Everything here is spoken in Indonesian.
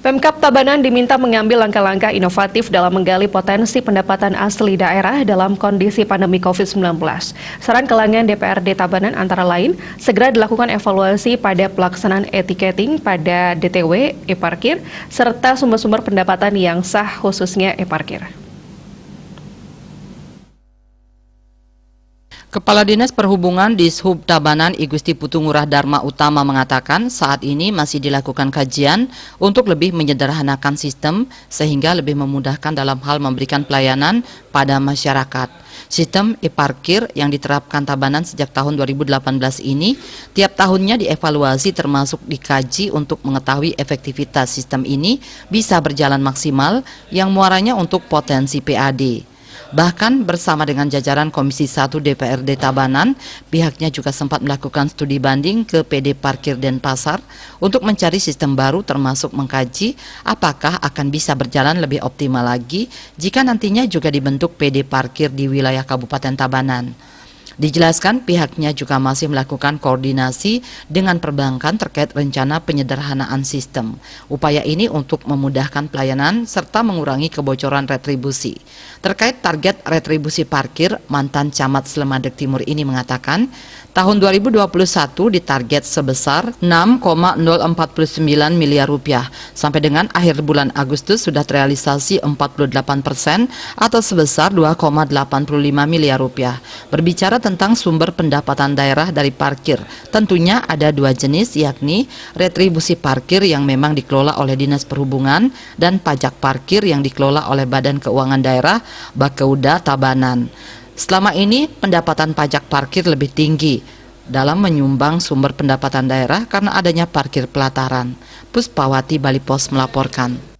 Pemkab Tabanan diminta mengambil langkah-langkah inovatif dalam menggali potensi pendapatan asli daerah dalam kondisi pandemi COVID-19. Saran kalangan DPRD Tabanan antara lain, segera dilakukan evaluasi pada pelaksanaan etiketing pada DTW, e-parkir, serta sumber-sumber pendapatan yang sah khususnya e-parkir. Kepala Dinas Perhubungan Dishub Tabanan I Gusti Putu Ngurah Dharma Utama mengatakan saat ini masih dilakukan kajian untuk lebih menyederhanakan sistem sehingga lebih memudahkan dalam hal memberikan pelayanan pada masyarakat. Sistem e-parkir yang diterapkan Tabanan sejak tahun 2018 ini tiap tahunnya dievaluasi termasuk dikaji untuk mengetahui efektivitas sistem ini bisa berjalan maksimal yang muaranya untuk potensi PAD. Bahkan bersama dengan jajaran Komisi 1 DPRD Tabanan, pihaknya juga sempat melakukan studi banding ke PD Parkir Denpasar untuk mencari sistem baru termasuk mengkaji apakah akan bisa berjalan lebih optimal lagi jika nantinya juga dibentuk PD Parkir di wilayah Kabupaten Tabanan. Dijelaskan pihaknya juga masih melakukan koordinasi dengan perbankan terkait rencana penyederhanaan sistem. Upaya ini untuk memudahkan pelayanan serta mengurangi kebocoran retribusi. Terkait target retribusi parkir, mantan Camat Slemadeg Timur ini mengatakan, tahun 2021 ditarget sebesar 6,049 miliar rupiah. Sampai dengan akhir bulan Agustus sudah terrealisasi 48% atau sebesar 2,85 miliar rupiah. Berbicara tentang sumber pendapatan daerah dari parkir, tentunya ada dua jenis, yakni retribusi parkir yang memang dikelola oleh Dinas Perhubungan dan pajak parkir yang dikelola oleh Badan Keuangan Daerah Bakauda Tabanan. Selama ini pendapatan pajak parkir lebih tinggi dalam menyumbang sumber pendapatan daerah karena adanya parkir pelataran. Puspawati Bali Pos melaporkan.